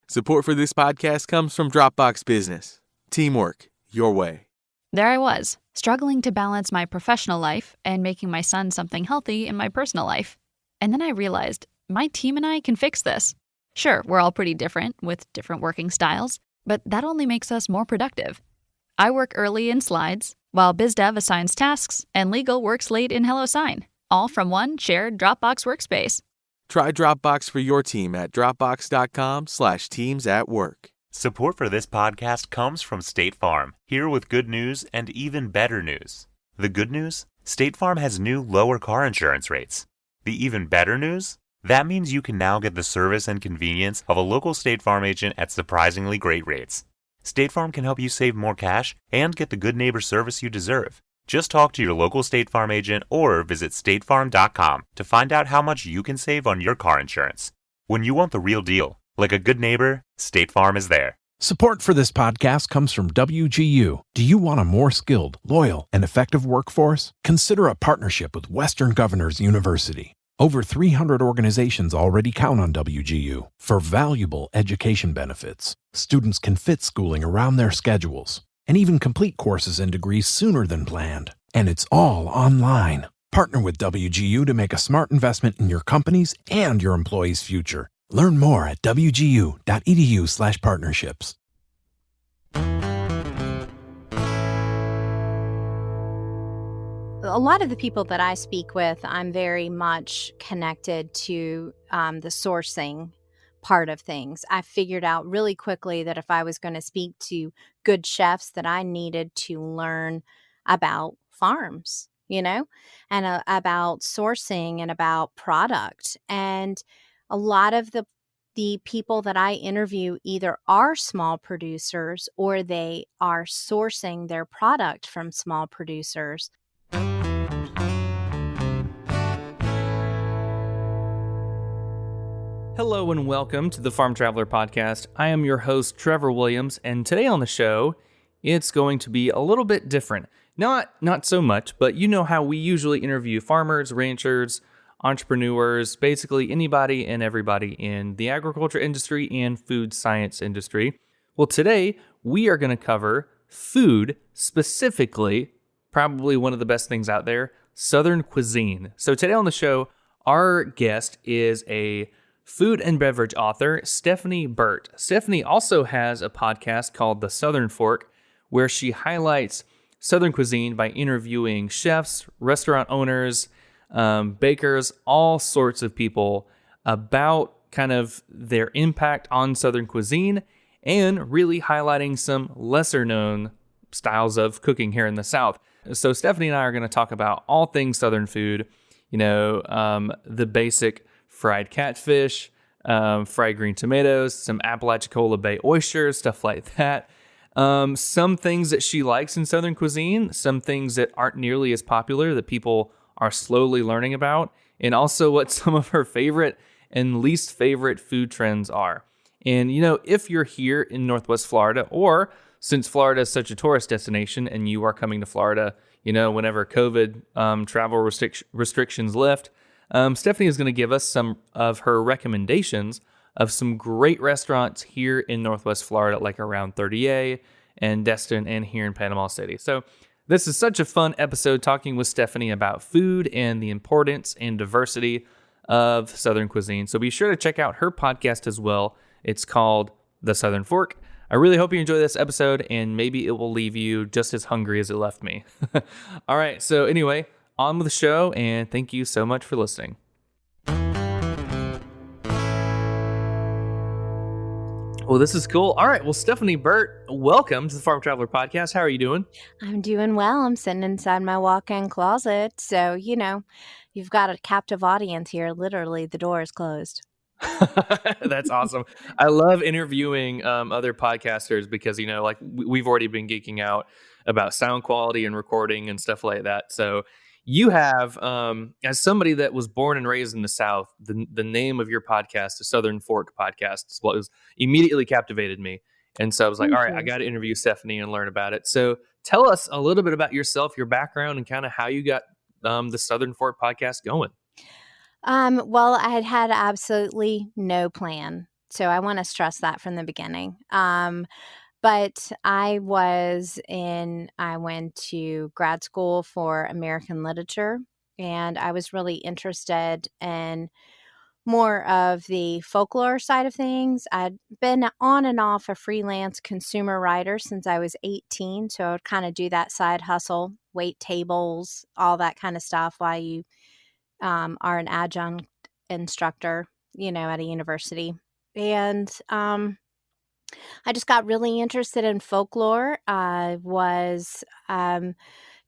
Support for this podcast comes from Dropbox Business. Teamwork, your way. There I was, struggling to balance my professional life and making my son something healthy in my personal life. And then I realized my team and I can fix this. Sure, we're all pretty different with different working styles, but that only makes us more productive. I work early in Slides, while BizDev assigns tasks and Legal works late in HelloSign, all from one shared Dropbox workspace. Try Dropbox for your team at dropbox.com/teams@work. Support for this podcast comes from State Farm, here with good news and even better news. The good news? State Farm has new lower car insurance rates. The even better news? That means you can now get the service and convenience of a local State Farm agent at surprisingly great rates. State Farm can help you save more cash and get the good neighbor service you deserve. Just talk to your local State Farm agent or visit statefarm.com to find out how much you can save on your car insurance. When you want the real deal, like a good neighbor, State Farm is there. Support for this podcast comes from WGU. Do you want a more skilled, loyal, and effective workforce? Consider a partnership with Western Governors University. Over 300 organizations already count on WGU for valuable education benefits. Students can fit schooling around their schedules and even complete courses and degrees sooner than planned. And it's all online. Partner with WGU to make a smart investment in your company's and your employees' future. Learn more at wgu.edu/partnerships. A lot of the people that I speak with, I'm very much connected to the sourcing part of things. I figured out really quickly that if I was going to speak to good chefs, that I needed to learn about farms, and about sourcing and about product. And a lot of the people that I interview either are small producers or they are sourcing their product from small producers. Hello and welcome to the Farm Traveler Podcast. I am your host, Trevor Williams, and today on the show, it's going to be a little bit different. Not so much, but you know how we usually interview farmers, ranchers, entrepreneurs, basically anybody and everybody in the agriculture industry and food science industry. Well, today we are going to cover food, specifically, probably one of the best things out there, Southern cuisine. So today on the show, our guest is a food and beverage author, Stephanie Burt. Stephanie also has a podcast called The Southern Fork, where she highlights Southern cuisine by interviewing chefs, restaurant owners, bakers, all sorts of people about kind of their impact on Southern cuisine and really highlighting some lesser known styles of cooking here in the South. So Stephanie and I are going to talk about all things Southern food, the basic fried catfish, fried green tomatoes, some Apalachicola Bay oysters, stuff like that. Some things that she likes in Southern cuisine, some things that aren't nearly as popular that people are slowly learning about, and also what some of her favorite and least favorite food trends are. And, if you're here in Northwest Florida, or since Florida is such a tourist destination and you are coming to Florida, whenever COVID travel restrictions lift, Stephanie is going to give us some of her recommendations of some great restaurants here in Northwest Florida, like around 30A and Destin and here in Panama City. So this is such a fun episode talking with Stephanie about food and the importance and diversity of Southern cuisine. So be sure to check out her podcast as well. It's called The Southern Fork. I really hope you enjoy this episode, and maybe it will leave you just as hungry as it left me. All right, so anyway, on with the show, and thank you so much for listening. Well, this is cool. All right. Well, Stephanie Burt, welcome to the Farm Traveler Podcast. How are you doing? I'm doing well. I'm sitting inside my walk-in closet. So, you've got a captive audience here. Literally, the door is closed. That's awesome. I love interviewing other podcasters because, we've already been geeking out about sound quality and recording and stuff like that. So you have, as somebody that was born and raised in the South, the name of your podcast, the Southern Fork Podcast, was immediately captivated me. And so I was like, all right, I got to interview Stephanie and learn about it. So tell us a little bit about yourself, your background, and kind of how you got the Southern Fork Podcast going. Well, I had absolutely no plan So I want to stress that from the beginning. But I went to grad school for American literature, and I was really interested in more of the folklore side of things. I'd been on and off a freelance consumer writer since I was 18. So I would kind of do that side hustle, wait tables, all that kind of stuff while you are an adjunct instructor, at a university. And I just got really interested in folklore. I was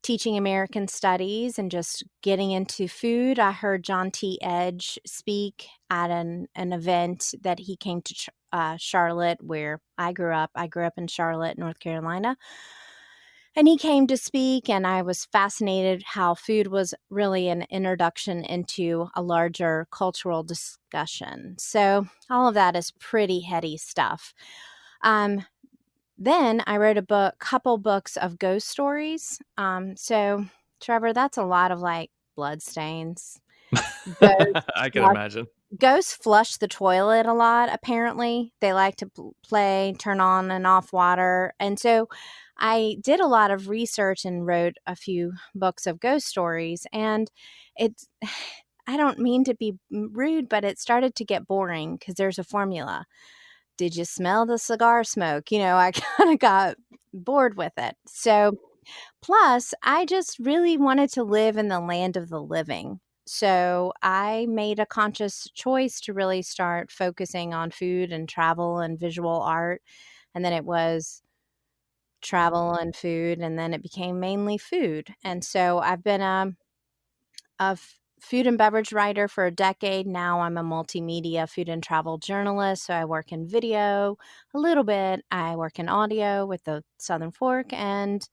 teaching American studies and just getting into food. I heard John T. Edge speak at an event that he came to Charlotte, where I grew up. I grew up in Charlotte, North Carolina. And he came to speak, and I was fascinated how food was really an introduction into a larger cultural discussion. So all of that is pretty heady stuff. Then I wrote couple books of ghost stories. So Trevor, that's a lot of like bloodstains. I can imagine. Ghosts flush the toilet a lot, apparently. They like to play, turn on and off water. And so I did a lot of research and wrote a few books of ghost stories. And I don't mean to be rude, but it started to get boring because there's a formula. Did you smell the cigar smoke? I kind of got bored with it. So, plus, I just really wanted to live in the land of the living. So I made a conscious choice to really start focusing on food and travel and visual art. And then it was travel and food, and then it became mainly food. And so I've been a food and beverage writer for a decade. Now I'm a multimedia food and travel journalist. So I work in video a little bit. I work in audio with the Southern Fork, and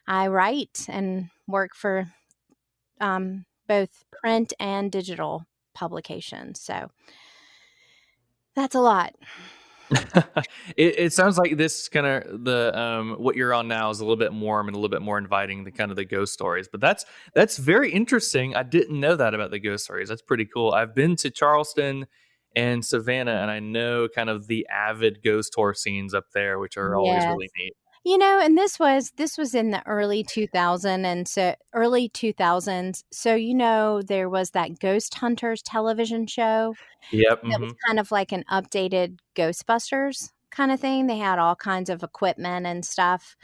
I write and work for both print and digital publications. So that's a lot. It sounds like this kind of the what you're on now is a little bit warm and a little bit more inviting than kind of the ghost stories. But that's very interesting. I didn't know that about the ghost stories. That's pretty cool. I've been to Charleston and Savannah, and I know kind of the avid ghost tour scenes up there, which are always really neat. And this was in the early 2000s. So there was that Ghost Hunters television show. Yep. That was kind of like an updated Ghostbusters kind of thing. They had all kinds of equipment and stuff.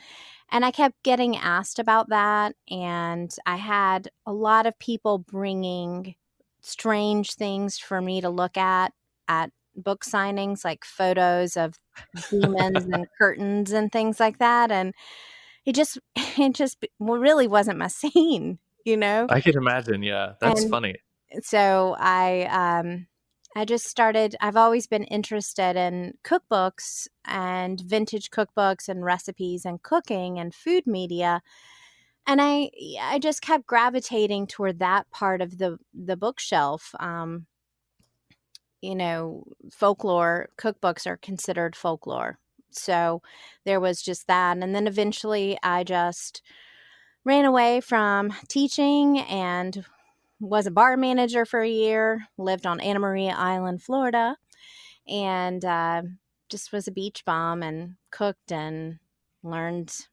And I kept getting asked about that. And I had a lot of people bringing strange things for me to look at book signings, like photos of demons and curtains and things like that. And it just really wasn't my scene, I can imagine. Yeah, that's funny. So I just started, I've always been interested in cookbooks and vintage cookbooks and recipes and cooking and food media. And I just kept gravitating toward that part of the bookshelf. Folklore cookbooks are considered folklore. So there was just that. And then eventually I just ran away from teaching and was a bar manager for a year, lived on Anna Maria Island, Florida, and just was a beach bum and cooked and learned,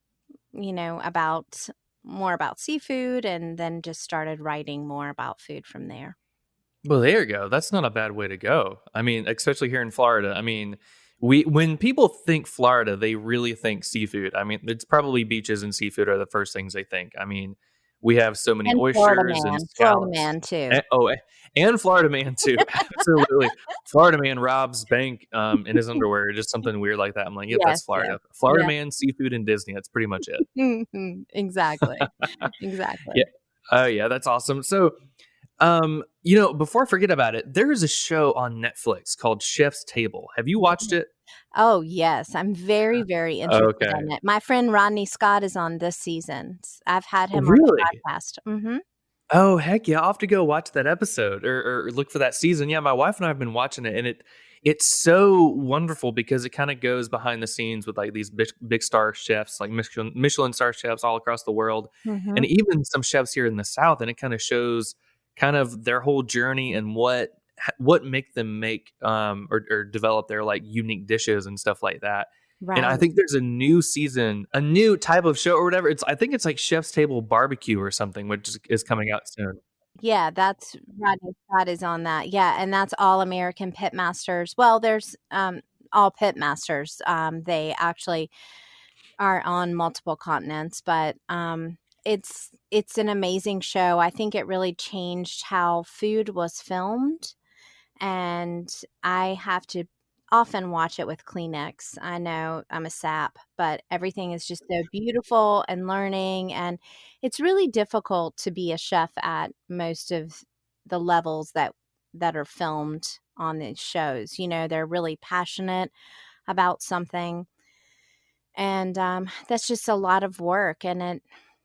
more about seafood, and then just started writing more about food from there. Well, there you go. That's not a bad way to go. I mean, especially here in Florida. I mean, when people think Florida, they really think seafood. I mean, it's probably beaches and seafood are the first things they think. I mean, we have so many oysters and scallops. Florida man too. And Florida man too. Absolutely. Florida man robs bank in his underwear, just something weird like that. I'm like, that's Florida. Yeah. Florida man, seafood, and Disney. That's pretty much it. Exactly. Exactly. Yeah. Oh, yeah. That's awesome. So, before I forget about it, there is a show on Netflix called Chef's Table. Have you watched it? Oh, yes. I'm very, very interested in it. My friend Rodney Scott is on this season. I've had him on the podcast. Mm-hmm. Oh, heck yeah. I'll have to go watch that episode or look for that season. Yeah, my wife and I have been watching it, and it's so wonderful because it kind of goes behind the scenes with like these big star chefs, like Michelin star chefs all across the world, and even some chefs here in the South. And it kind of shows kind of their whole journey and what what make them make or develop their like unique dishes and stuff like that. And I Right. think there's a new season, a new type of show or whatever. I think it's like Chef's Table Barbecue or something, which is coming out soon. Yeah, that's Rodney Scott is on that. Yeah, and that's All American Pitmasters. Well, there's All Pitmasters. They actually are on multiple continents, but it's an amazing show. I think it really changed how food was filmed, and I have to often watch it with Kleenex. I know I'm a sap, but everything is just so beautiful and learning, and it's really difficult to be a chef at most of the levels that are filmed on these shows. They're really passionate about something, and that's just a lot of work, and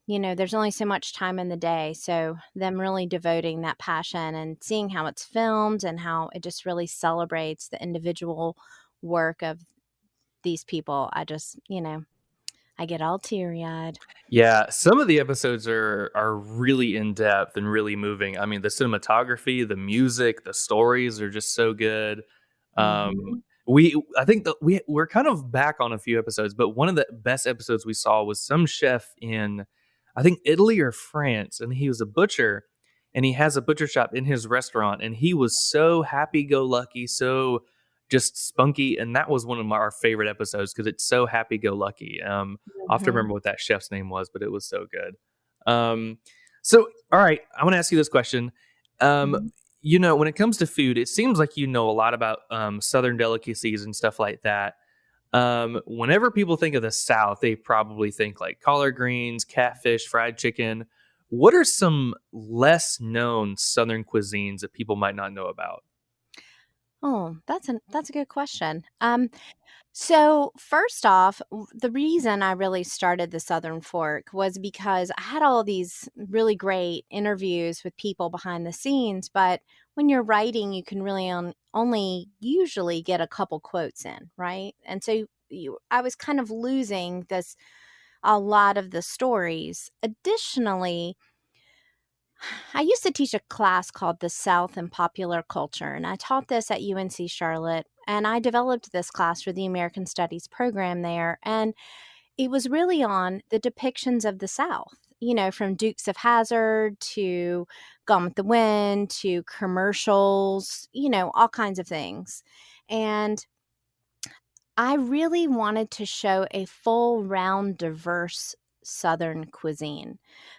there's only so much time in the day. So them really devoting that passion and seeing how it's filmed and how it just really celebrates the individual work of these people. I get all teary-eyed. Yeah, some of the episodes are really in depth and really moving. I mean, the cinematography, the music, the stories are just so good. Mhm. I think that we're kind of back on a few episodes, but one of the best episodes we saw was some chef in, I think, Italy or France, and he was a butcher, and he has a butcher shop in his restaurant, and he was so happy-go-lucky, so just spunky, and that was one of our favorite episodes because it's so happy-go-lucky. I'll have to Mhm. remember what that chef's name was, but it was so good. Um, so, all right, I want to ask you this question. Um, Mhm. when it comes to food, it seems like you know a lot about Southern delicacies and stuff like that. Whenever people think of the South, they probably think like collard greens, catfish, fried chicken. What are some less known Southern cuisines that people might not know about? Oh, that's a good question. So first off, the reason I really started the Southern Fork was because I had all these really great interviews with people behind the scenes, but when you're writing, you can really only usually get a couple quotes in, right? And so I was kind of losing this a lot of the stories. Additionally, I used to teach a class called The South and Popular Culture, and I taught this at UNC Charlotte. And I developed this class for the American Studies program there. And it was really on the depictions of the South, from Dukes of Hazzard to Gone with the Wind to commercials, all kinds of things. And I really wanted to show a full, round, diverse Southern cuisine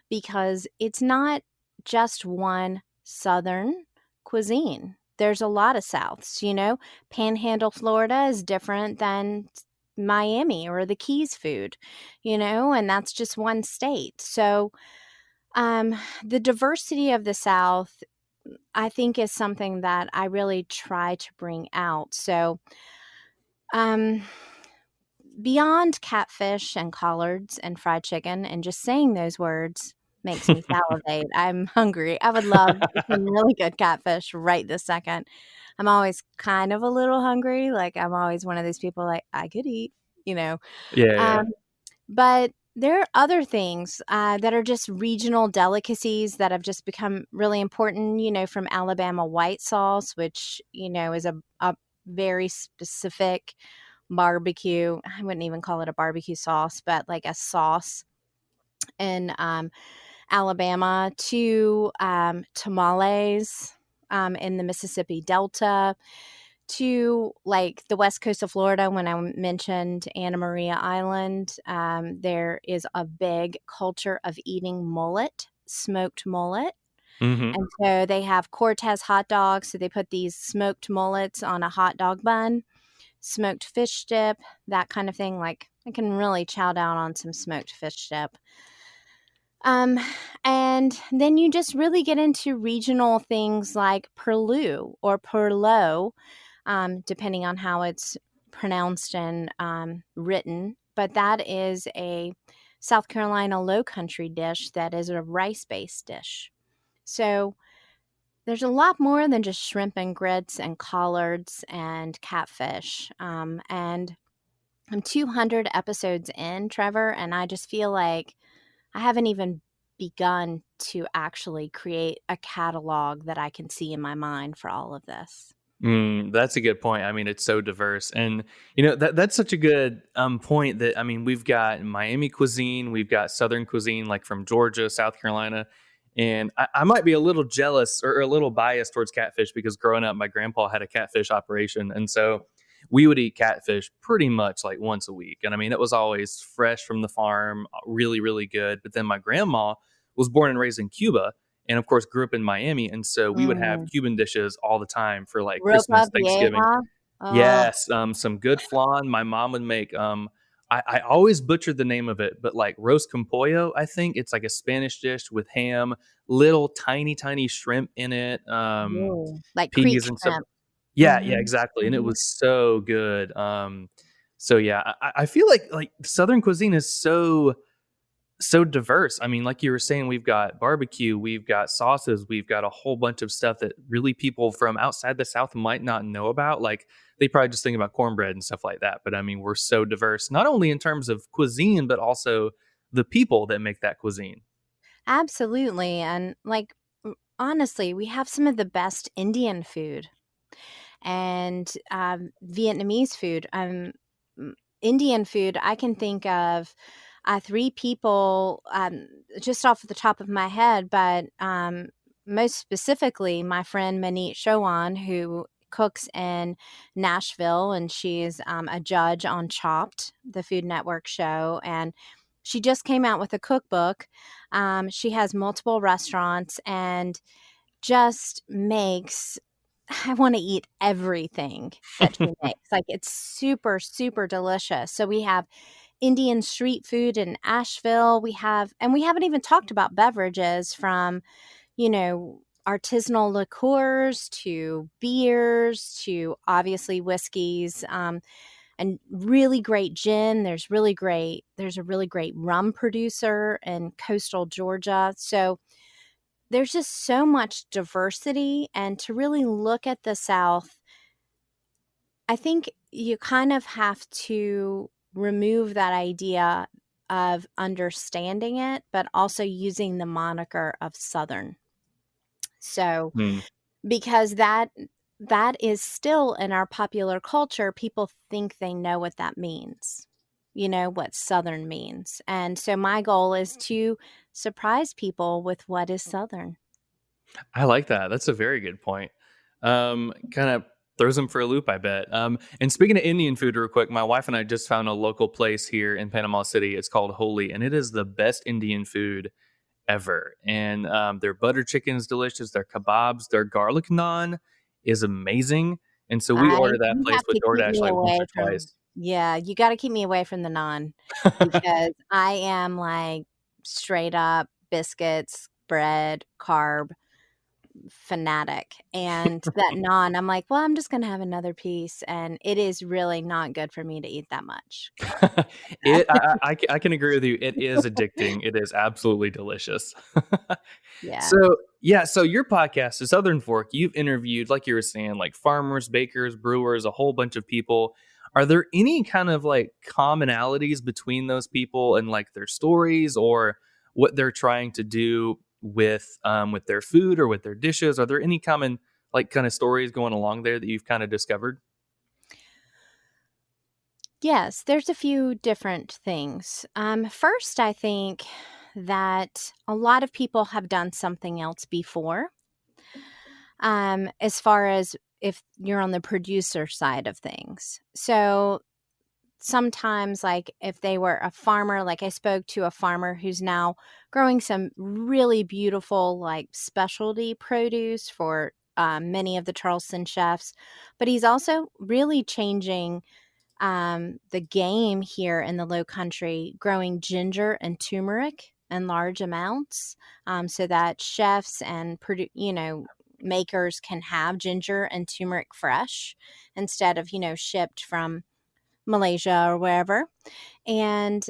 because it's not just one Southern cuisine. There's a lot of Souths, Panhandle, Florida is different than Miami or the Keys food, and that's just one state. So, the diversity of the South, I think, is something that I really try to bring out. So, um, beyond catfish and collards and fried chicken, and just saying those words makes me salivate. I'm hungry. I would love some really good catfish right this second. I'm always kind of a little hungry. Like, I'm always one of those people like, I could eat, you know. Yeah, yeah. Um, but there are other things that are just regional delicacies that have just become really important, from Alabama white sauce, which, is a very specific barbecue. I wouldn't even call it a barbecue sauce, but like a sauce in Alabama, to tamales in the Mississippi Delta, to like the west coast of Florida. When I mentioned Anna Maria Island, there is a big culture of eating mullet, smoked mullet. Hmm. And so they have Cortez hot dogs. So they put these smoked mullets on a hot dog bun, smoked fish dip, that kind of thing. Like, I can really chow down on some smoked fish dip. Um, and then you just really get into regional things like Perlu or Perlo, depending on how it's pronounced and written. But that is a South Carolina low country dish that is a rice based dish. So there's a lot more than just shrimp and grits and collards and catfish. And I'm 200 episodes in, Trevor, and I just feel like I haven't even begun to actually create a catalog that I can see in my mind for all of this. That's a good point. I mean, it's so diverse, and that's such a good point. That I mean, we've got Miami cuisine, we've got Southern cuisine, like from Georgia, South Carolina, and I might be a little jealous or a little biased towards catfish because growing up, my grandpa had a catfish operation, and so we would eat catfish pretty much like once a week, and I mean, it was always fresh from the farm, really, really good. But then my grandma was born and raised in Cuba, and of course grew up in Miami, and so we would have Mm. Cuban dishes all the time for like Ropa Christmas, Thanksgiving. vieja. Oh, Yes, some good flan. My mom would make I always butchered the name of it, but like roast con pollo, I think it's like a Spanish dish with ham, little tiny shrimp in it, ooh, like creek peas and stuff. shrimp. Yeah, Mhm, exactly, and it mhm. was so good. So yeah, I feel like Southern cuisine is so diverse. I mean, like you were saying, we've got barbecue, we've got sauces, we've got a whole bunch of stuff that really people from outside the South might not know about. Like they probably just think about cornbread and stuff like that. But I mean, we're so diverse, not only in terms of cuisine, but also the people that make that cuisine. Absolutely, and, like, honestly, we have some of the best Indian food and, Vietnamese food. M Indian food, I can think of, 3 people, just off the top of my head, but, most specifically, my friend Maneet Chauhan, who cooks in Nashville, and she's, a judge on Chopped, the Food Network show, and she just came out with a cookbook. She has multiple restaurants and just makes I wanna eat everything that she makes, like, it's super, super delicious. So we have Indian street food in Asheville, we haven't even talked about beverages from, artisanal liqueurs to beers to obviously whiskeys, and really great gin. There's a really great rum producer in coastal Georgia. So there's just so much diversity, and to really look at the South, I think you kind of have to remove that idea of understanding it, but also using the moniker of Southern. So, Hmm. because that is still in our popular culture, people think they know what that means. What Southern means. And so my goal is to surprise people with what is Southern. I like that. That's a very good point. Kind of throws them for a loop, I bet. And speaking of Indian food, real quick, my wife and I just found a local place here in Panama City. It's called Holy, and it is the best Indian food ever. And their butter chicken is delicious. Their kebabs, their garlic naan is amazing. And so we order that You place have with to keep DoorDash me like once away or from twice. yeah, you gotta keep me away from the naan because I am, like, straight up biscuits, bread, carb fanatic, and that naan, I'm like, "Well, I'm just gonna have another piece," and it is really not good for me to eat that much. I can agree with you. It is addicting. It is absolutely delicious. Yeah. So yeah, so your podcast is Southern Fork. You've interviewed, like you were saying, like farmers, bakers, brewers, a whole bunch of people. Are there any kind of like commonalities between those people and like their stories or what they're trying to do with their food or with their dishes? Are there any common like kind of stories going along there that you've kind of discovered? Yes, there's a few different things. First, I think that a lot of people have done something else before. As far as if you're on the producer side of things. So sometimes, like if they were a farmer, like I spoke to a farmer who's now growing some really beautiful, like specialty produce for many of the Charleston chefs, but he's also really changing the game here in the Low Country, growing ginger and turmeric in large amounts, so that chefs and makers can have ginger and turmeric fresh instead of shipped from Malaysia or wherever. And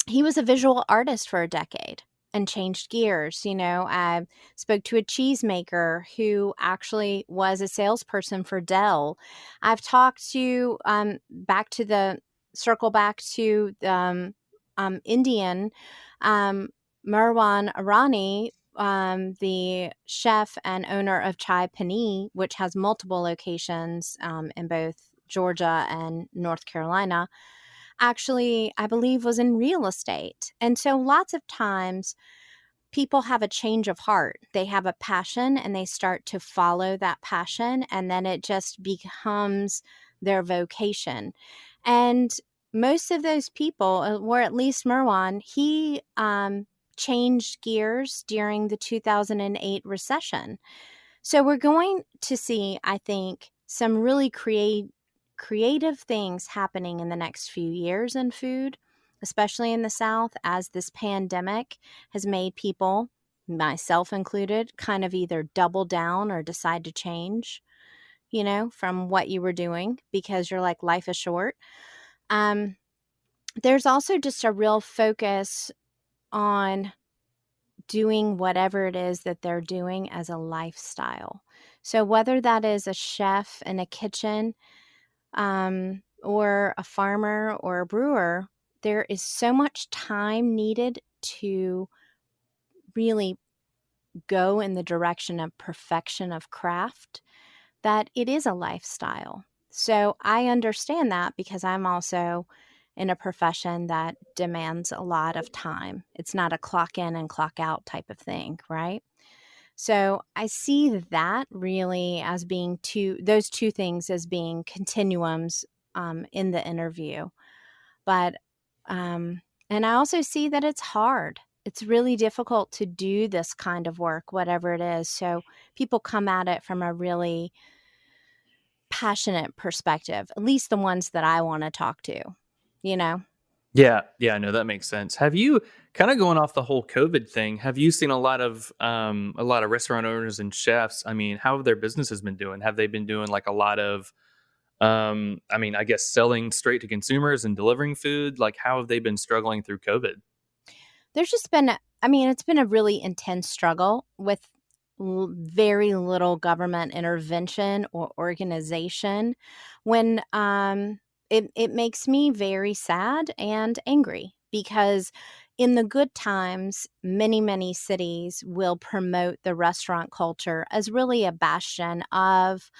he was a visual artist for a decade and changed gears. I spoke to a cheesemaker who actually was a salesperson for Dell. I've talked to back to the circle back to Indian. Marwan Irani, the chef and owner of Chai Pani, which has multiple locations in both Georgia and North Carolina, actually, I believe, was in real estate. And so lots of times people have a change of heart. They have a passion and they start to follow that passion, and then it just becomes their vocation. And most of those people, or at least Merwan, he changed gears during the 2008 recession. So we're going to see, I think, some really creative things happening in the next few years in food, especially in the South, as this pandemic has made people, myself included, kind of either double down or decide to change, from what you were doing because you're like, life is short. There's also just a real focus on doing whatever it is that they're doing as a lifestyle. So whether that is a chef in a kitchen, or a farmer or a brewer, there is so much time needed to really go in the direction of perfection of craft that it is a lifestyle. So I understand that because I'm also in a profession that demands a lot of time. It's not a clock in and clock out type of thing, right? So I see that really as being those two things as being continuums in the interview. But, and I also see that it's hard. It's really difficult to do this kind of work, whatever it is. So people come at it from a really passionate perspective, at least the ones that I want to talk to, you know? Yeah, no, that makes sense. Have you kind of going off the whole COVID thing? Have you seen a lot of restaurant owners and chefs? I mean, how have their businesses been doing? Have they been doing like a lot of, I guess selling straight to consumers and delivering food? Like, how have they been struggling through COVID? There's just been, it's been a really intense struggle with very little government intervention or organization when it makes me very sad and angry because in the good times, many, many cities will promote the restaurant culture as really a bastion of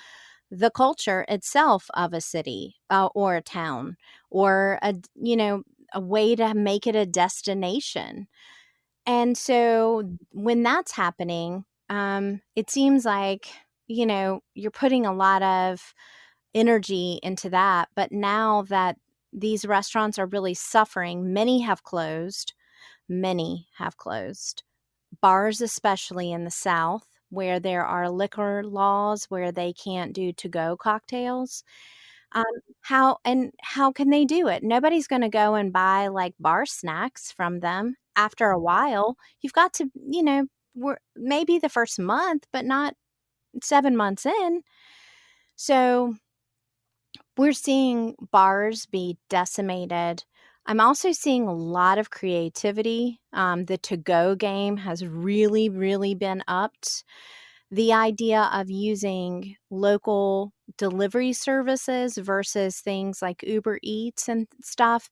the culture itself of a city or a town or a way to make it a destination. And so when that's happening, it seems like, you're putting a lot of energy into that. But now that these restaurants are really suffering, many have closed. Many have closed. Bars, especially in the South, where there are liquor laws where they can't do to-go cocktails. Um, how can they do it? Nobody's gonna go and buy, like, bar snacks from them. After a while, you've got to, we're maybe the first month, but not 7 months in. So, we're seeing bars be decimated. I'm also seeing a lot of creativity. The to-go game has really, really been upped. The idea of using local delivery services versus things like Uber Eats and stuff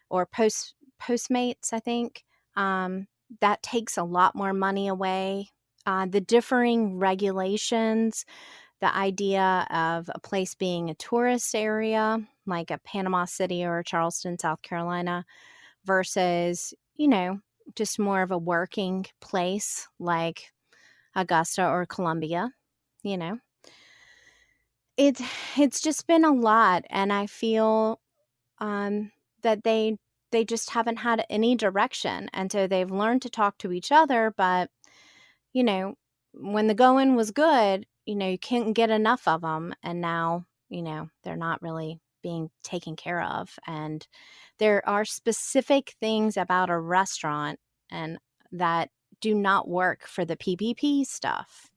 or Postmates, I think, that takes a lot more money away. The differing regulations, the idea of a place being a tourist area, like a Panama City or Charleston, South Carolina, versus, just more of a working place like Augusta or Columbia, you know. It's just been a lot, and I feel that they just haven't had any direction, and so they've learned to talk to each other, but you know, when the going was good, you couldn't get enough of them, and now, they're not really being taken care of, and there are specific things about a restaurant and that do not work for the PPP stuff,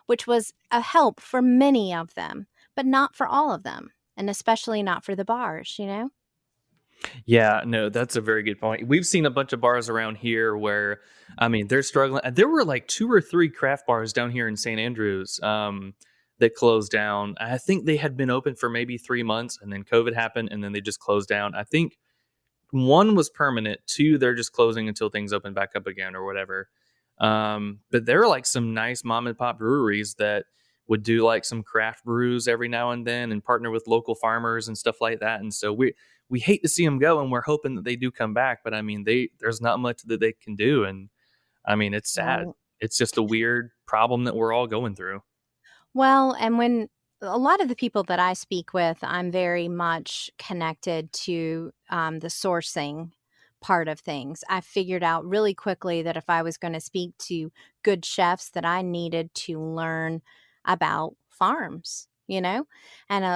which was a help for many of them, but not for all of them, and especially not for the bars. Yeah, no, that's a very good point. We've seen a bunch of bars around here where, they're struggling. There were like 2 or 3 craft bars down here in St. Andrews that closed down. I think they had been open for maybe 3 months, and then COVID happened, and then they just closed down. I think one was permanent, two they're just closing until things open back up again or whatever. But there are like some nice mom and pop breweries that would do like some craft brews every now and then and partner with local farmers and stuff like that. And so we hate to see them go, and we're hoping that they do come back. But I mean, there's not much that they can do, and I mean, it's sad. Right. It's just a weird problem that we're all going through. Well, and when a lot of the people that I speak with, I'm very much connected to the sourcing part of things. I figured out really quickly that if I was going to speak to good chefs, that I needed to learn about farms, and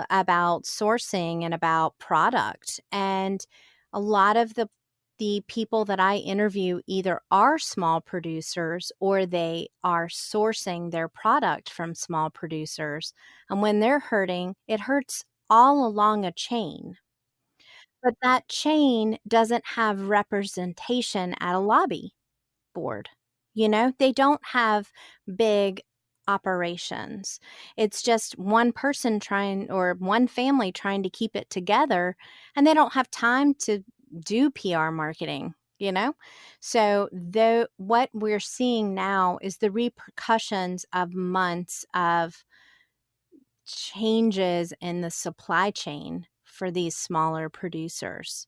about sourcing and about product. And a lot of the people that I interview either are small producers or they are sourcing their product from small producers. And when they're hurting, it hurts all along a chain. But that chain doesn't have representation at a lobby board. They don't have big operations. It's just one person trying, or one family trying to keep it together, and they don't have time to do PR marketing, So what we're seeing now is the repercussions of months of changes in the supply chain for these smaller producers,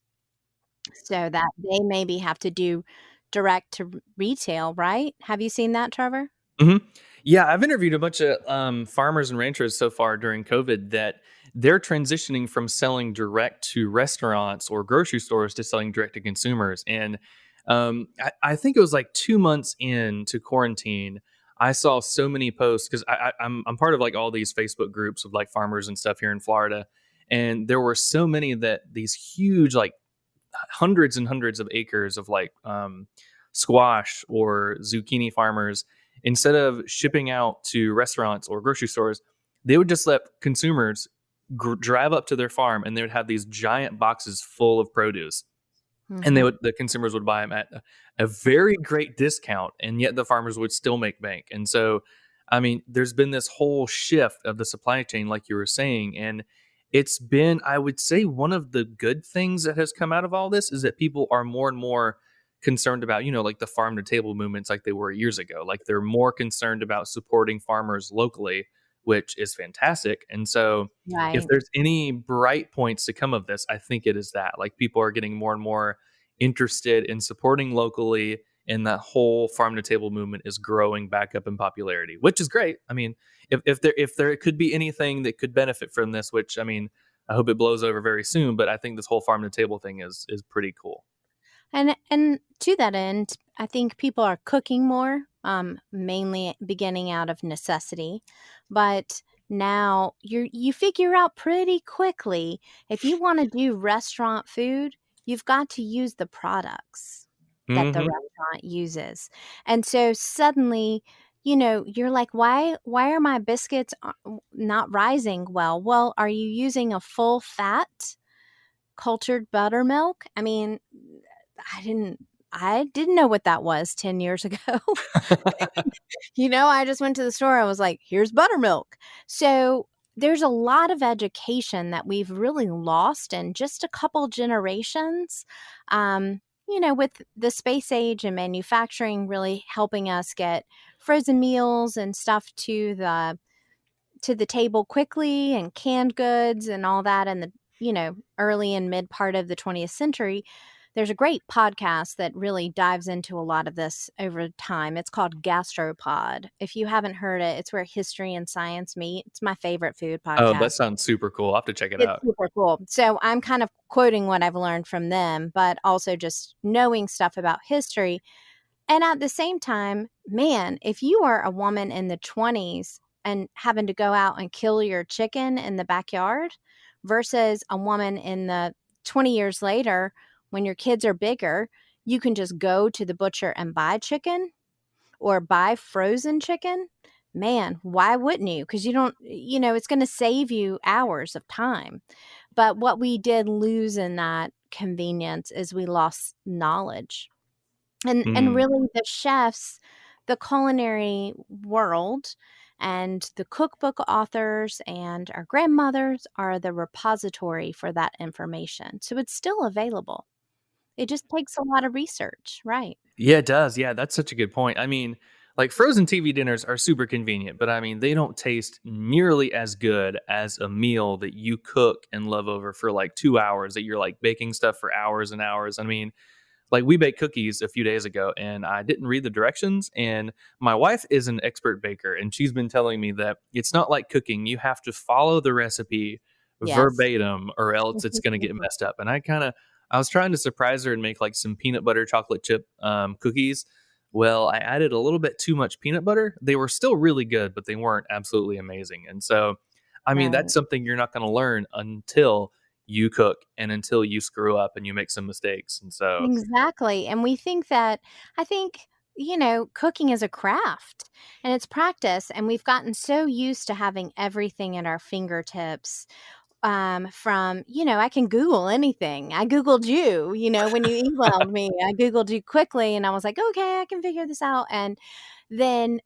so that they maybe have to do direct to retail, right? Have you seen that, Trevor? hmm Yeah, I've interviewed a bunch of farmers and ranchers so far during COVID that they're transitioning from selling direct to restaurants or grocery stores to selling direct to consumers. And I think it was like 2 months into quarantine, I saw so many posts because I'm part of like all these Facebook groups of like farmers and stuff here in Florida, and there were so many that these huge like hundreds and hundreds of acres of like squash or zucchini farmers, instead of shipping out to restaurants or grocery stores, they would just let consumers drive up to their farm, and they would have these giant boxes full of produce, and Mhm. the consumers would buy them at a very great discount, and yet the farmers would still make bank. And so, I mean, there's been this whole shift of the supply chain, like you were saying, and it's been, I would say, one of the good things that has come out of all this is that people are more and more concerned about, like the farm to table movements like they were years ago. Like they're more concerned about supporting farmers locally, which is fantastic. And so if Right. there's any bright points to come of this, I think it is that like people are getting more and more interested in supporting locally, and that whole farm to table movement is growing back up in popularity, which is great. I mean, if there could be anything that could benefit from this, which I mean, I hope it blows over very soon, but I think this whole farm to table thing is pretty cool. And to that end, I think people are cooking more, mainly beginning out of necessity. But now you figure out pretty quickly, if you want to do restaurant food, you've got to use the products that the hmm restaurant uses. And so suddenly, you're like, why are my biscuits not rising well? Well, are you using a full fat cultured buttermilk? I mean, I didn't know what that was 10 years ago. I just went to the store, I was like, "Here's buttermilk." So, there's a lot of education that we've really lost in just a couple generations, with the space age and manufacturing really helping us get frozen meals and stuff to the table quickly, and canned goods and all that in the, early and mid part of the 20th century. There's a great podcast that really dives into a lot of this over time. It's called Gastropod. If you haven't heard it, it's where history and science meet. It's my favorite food Oh, that podcast. sounds super cool. I'll have to check it It's out. super cool. So I'm kind of quoting what I've learned from them, but also just knowing stuff about history. And at the same time, man, if you are a woman in the 20s and having to go out and kill your chicken in the backyard versus a woman in the 20 years later, when your kids are bigger, you can just go to the butcher and buy chicken or buy frozen chicken. Man, why wouldn't you? Because you don't, it's going to save you hours of time. But what we did lose in that convenience is we lost knowledge. And Mm. really the chefs, the culinary world, and the cookbook authors and our grandmothers are the repository for that information. So it's still available. It just takes a lot of research, right? Yeah, it does. Yeah, that's such a good point. I mean, like frozen TV dinners are super convenient, but I mean, they don't taste nearly as good as a meal that you cook and love over for like 2 hours, that you're like baking stuff for hours and hours. I mean, like we baked cookies a few days ago and I didn't read the directions. And my wife is an expert baker and she's been telling me that it's not like cooking. You have to follow the recipe Yes. verbatim or else it's going to get messed up. And I was trying to surprise her and make like some peanut butter chocolate chip cookies. Well, I added a little bit too much peanut butter. They were still really good, but they weren't absolutely amazing. And so, I mean, that's Right. something you're not going to learn until you cook and until you screw up and you make some mistakes. And so, Exactly. And we think that, I think, cooking is a craft and it's practice. And we've gotten so used to having everything at our fingertips. From, I can Google anything. I Googled you, when you emailed me, I Googled you quickly and I was like, okay, I can figure this out. And then,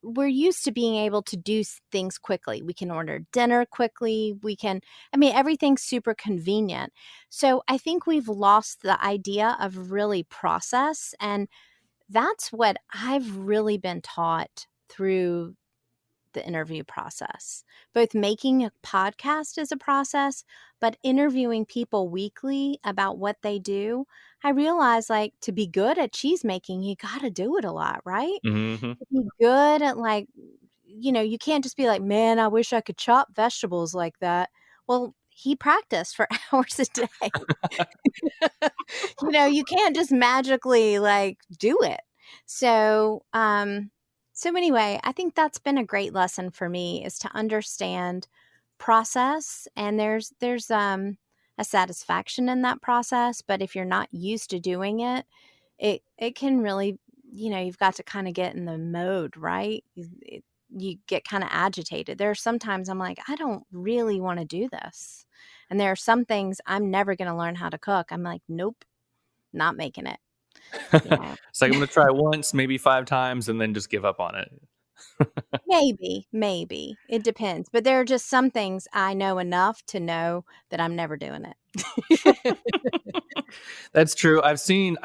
we're used to being able to do things quickly. We can order dinner quickly. Everything's super convenient. So I think we've lost the idea of really process. And that's what I've really been taught through the interview process. Both making a podcast is a process, but interviewing people weekly about what they do. I realize, like, to be good at cheese making, you got to do it a lot, right? mhm. To be good at, like, you can't just be like, man, I wish I could chop vegetables like that. Well, he practiced for hours a day. You can't just magically like do it. So, so anyway, I think that's been a great lesson for me, is to understand process, and there's a satisfaction in that process, but if you're not used to doing it, it can really, you've got to kind of get in the mode, right? You get kind of agitated. There are sometimes I'm like, I don't really want to do this. And there are some things I'm never going to learn how to cook. I'm like, nope, not making it. Yeah. It's like I'm gonna try once, maybe 5 times, and then just give up on it. Maybe. It depends. But there are just some things I know enough to know that I'm never doing it. That's true. I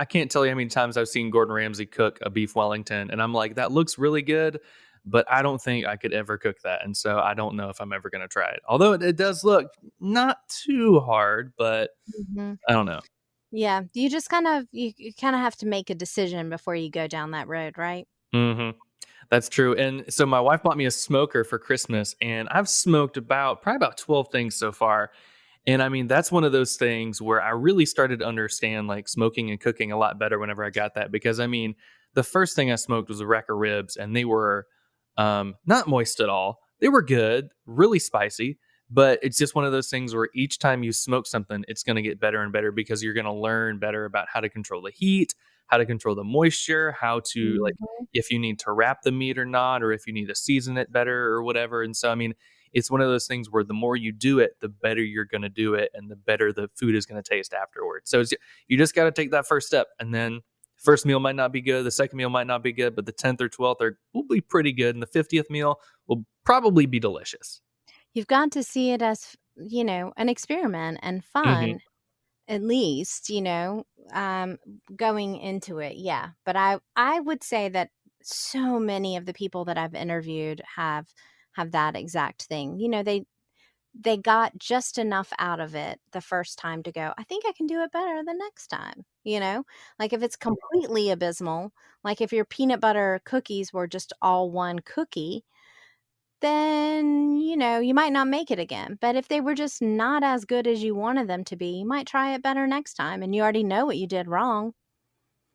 can't tell you how many times I've seen Gordon Ramsay cook a beef Wellington, and I'm like, "That looks really good," but I don't think I could ever cook that, and so I don't know if I'm ever gonna try it. Although it does look not too hard, but Mhm. I don't know. Yeah. You kind of have to make a decision before you go down that road, right? Mhm. That's true, and so my wife bought me a smoker for Christmas, and I've smoked probably about 12 things so far. And I mean, that's one of those things where I really started to understand like smoking and cooking a lot better whenever I got that. Because I mean, the first thing I smoked was a rack of ribs, and they were not moist at all. They were good, really spicy, but it's just one of those things where each time you smoke something, it's going to get better and better because you're going to learn better about how to control the heat, how to control the moisture, how to like Mhm. if you need to wrap the meat or not, or if you need to season it better or whatever. And so, I mean, it's one of those things where the more you do it, the better you're going to do it, and the better the food is going to taste afterwards. So you just got to take that first step, and then first meal might not be good, the second meal might not be good, but the 10th or 12th will be pretty good, and the 50th meal will probably be delicious. You've got to see it as, an experiment and Hmm. fun, at least, going into it. Yeah. But I would say that so many of the people that I've interviewed have that exact thing. They got just enough out of it the first time to go, I think I can do it better the next time. Like if it's completely abysmal, like if your peanut butter cookies were just all one cookie, then, you might not make it again. But if they were just not as good as you wanted them to be, you might try it better next time. And you already know what you did wrong.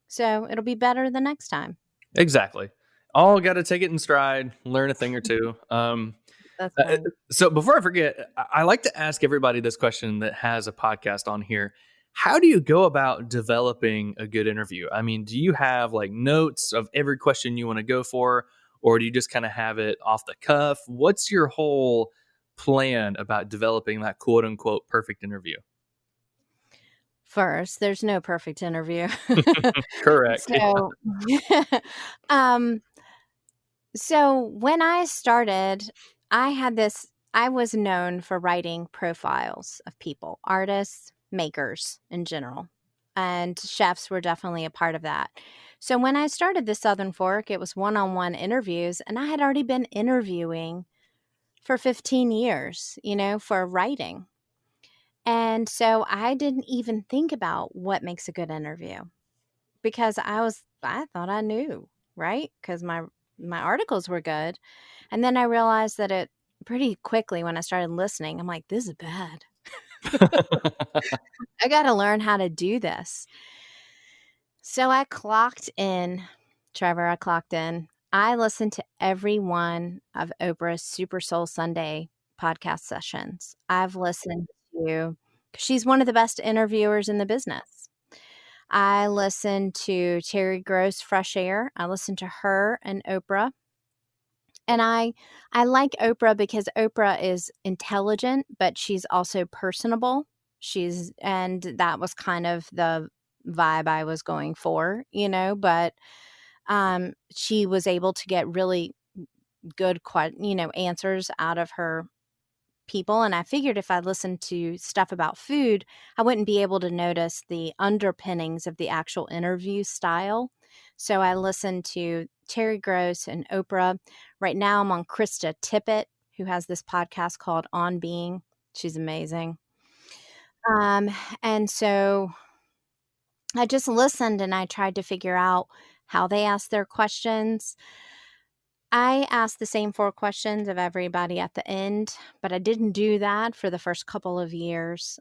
So it'll be better the next time. Exactly. All got to take it in stride, learn a thing or two. That's Uh, funny. so before I forget, I like to ask everybody this question that has a podcast on here. How do you go about developing a good interview? I mean, do you have like notes of every question you want to go for, or do you just kind of have it off the cuff? What's your whole plan about developing that quote unquote perfect interview? First, there's no perfect interview. Correct. So, um, so when I started, I was known for writing profiles of people, artists, makers in general. And chefs were definitely a part of that. So when I started the Southern Fork, it was one-on-one interviews, and I had already been interviewing for 15 years, for writing. And so I didn't even think about what makes a good interview because I thought I knew, right? Because my articles were good. And then I realized that it pretty quickly when I started listening, I'm like, this is bad. I got to learn how to do this. So I clocked in, Trevor, I clocked in. I listened to every one of Oprah's Super Soul Sunday podcast sessions. I've listened to, she's one of the best interviewers in the business. I listened to Terry Gross Fresh Air. I listened to her and Oprah. And I like Oprah because Oprah is intelligent, but she's also personable. And that was kind of the vibe I was going for, but she was able to get really good, answers out of her people. And I figured if I listened to stuff about food, I wouldn't be able to notice the underpinnings of the actual interview style. So I listened to Terry Gross and Oprah. Right now I'm on Krista Tippett, who has this podcast called On Being. She's amazing. And so I just listened and I tried to figure out how they asked their questions. I asked the same 4 questions of everybody at the end, but I didn't do that for the first couple of years.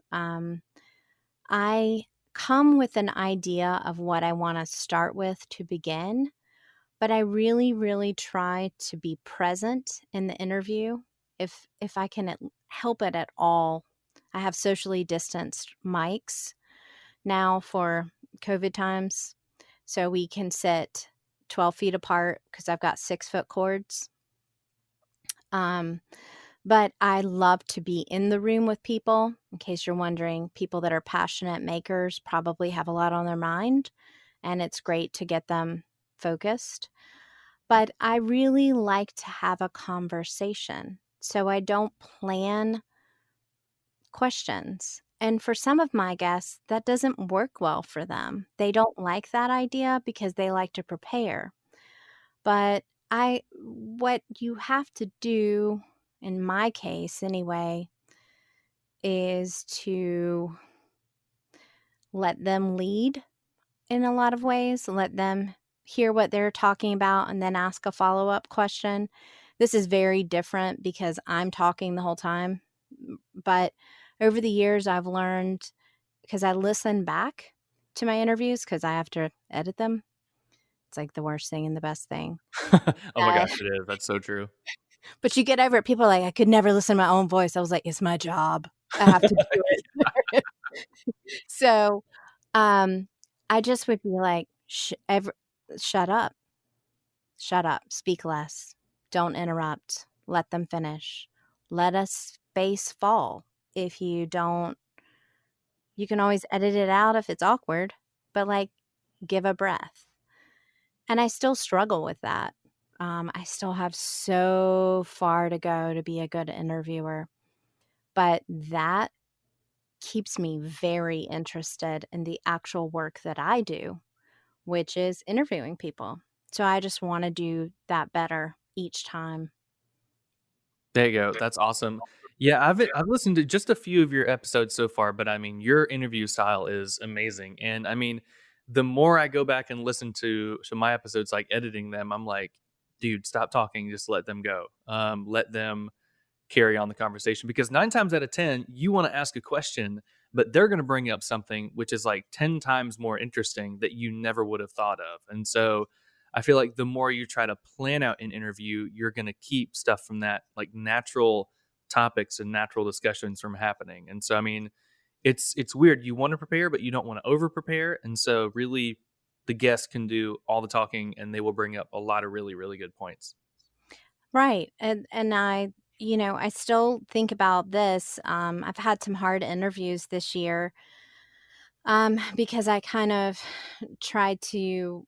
I come with an idea of what I want to start with to begin, but I really, really try to be present in the interview if I can help it at all. I have socially distanced mics now for COVID times, so we can sit 12 feet apart because I've got 6-foot cords. But I love to be in the room with people. In case you're wondering, people that are passionate makers probably have a lot on their mind, and it's great to get them focused. But I really like to have a conversation, so I don't plan questions. And for some of my guests, that doesn't work well for them. They don't like that idea because they like to prepare. But what you have to do, in my case anyway, is to let them lead in a lot of ways, let them hear what they're talking about and then ask a follow-up question. This is very different because I'm talking the whole time. But over the years, I've learned, because I listen back to my interviews because I have to edit them. It's like the worst thing and the best thing. Oh my gosh, it is. That's so true. But you get over it. People are like, I could never listen to my own voice. I was like, it's my job. I have to do it. So I just would be like, shut up. Shut up. Speak less. Don't interrupt. Let them finish. Let a space fall. If you don't, you can always edit it out if it's awkward, but give a breath. And I still struggle with that. I still have so far to go to be a good interviewer, but that keeps me very interested in the actual work that I do, which is interviewing people. So I just want to do that better each time. There you go. That's awesome. Yeah, I've listened to just a few of your episodes so far, but I mean, your interview style is amazing. And I mean, the more I go back and listen to my episodes, like editing them, I'm like, dude, stop talking, just let them go. Let them carry on the conversation, because 9 times out of 10, you want to ask a question, but they're going to bring up something which is like 10 times more interesting that you never would have thought of. And so I feel like the more you try to plan out an interview, you're going to keep stuff from that, like natural topics and natural discussions from happening. And so, I mean, it's weird. You want to prepare, but you don't want to over prepare. And so really the guest can do all the talking and they will bring up a lot of really, really good points. Right. And I still think about this. I've had some hard interviews this year because I kind of tried to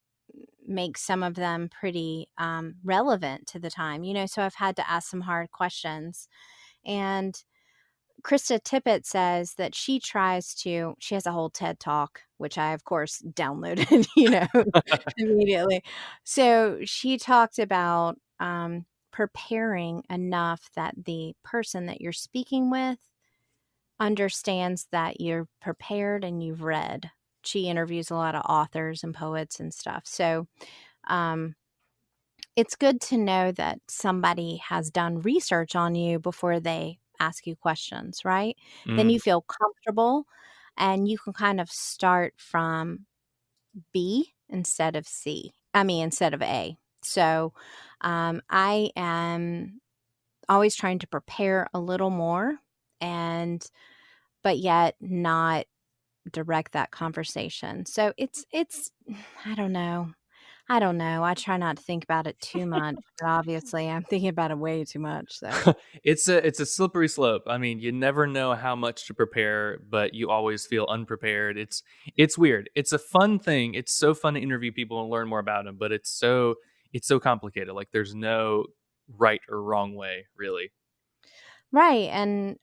make some of them pretty relevant to the time, so I've had to ask some hard questions. And Krista Tippett says that she has a whole TED talk, which I, of course, downloaded, immediately. So she talked about preparing enough that the person that you're speaking with understands that you're prepared and you've read. She interviews a lot of authors and poets and stuff. So um, it's good to know that somebody has done research on you before they ask you questions, right? Then Mm. you feel comfortable and you can kind of start from B instead of C. I mean, instead of A. So I am always trying to prepare a little more but yet not direct that conversation. So it's I don't know. I don't know. I try not to think about it too much, but obviously I'm thinking about it way too much. So It's a slippery slope. I mean, you never know how much to prepare, but you always feel unprepared. It's weird. It's a fun thing. It's so fun to interview people and learn more about them, but it's so complicated. Like there's no right or wrong way, really. right, and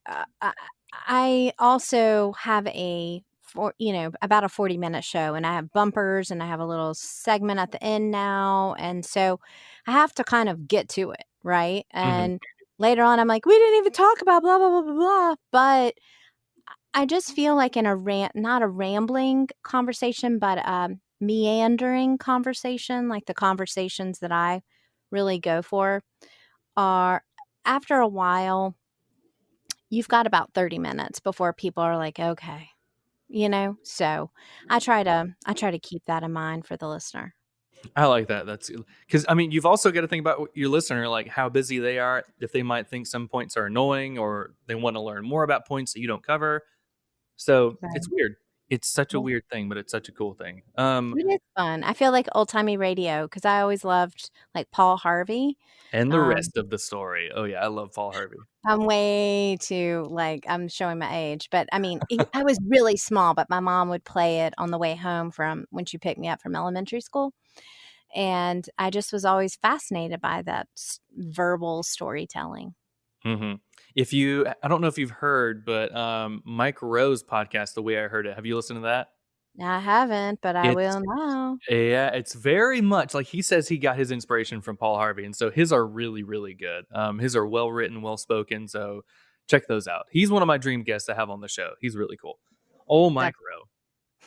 I also have about a 40-minute show, and I have bumpers, and I have a little segment at the end now, and so I have to kind of get to it, right? Hmm. And later on, I'm like, we didn't even talk about blah blah blah blah blah, but I just feel like in a not a rambling conversation, but meandering conversation, like the conversations that I really go for, are after a while you've got about 30 minutes before people are like, okay, so I try to keep that in mind for the listener. I like that. That's because I mean, you've also got to think about your listener, like how busy they are, if they might think some points are annoying or they want to learn more about points that you don't cover. So it's Right. weird. It's such a Yeah. weird thing, but it's such a cool thing. It is fun. I feel like old timey radio because I always loved like Paul Harvey. And the Um, rest of the story. Oh yeah, I love Paul Harvey. I'm way too I'm showing my age, but I mean, I was really small, but my mom would play it on the way home from when she picked me up from elementary school. And I just was always fascinated by that verbal storytelling. Hmm. I don't know if you've heard, but Mike Rowe's podcast, The Way I Heard It. Have you listened to that? I haven't, but I It's will now. Yeah, it's very much like he says he got his inspiration from Paul Harvey, and so his are really, really good. His are well written, well spoken. So check those out. He's one of my dream guests to have on the show. He's really cool. Oh, Mike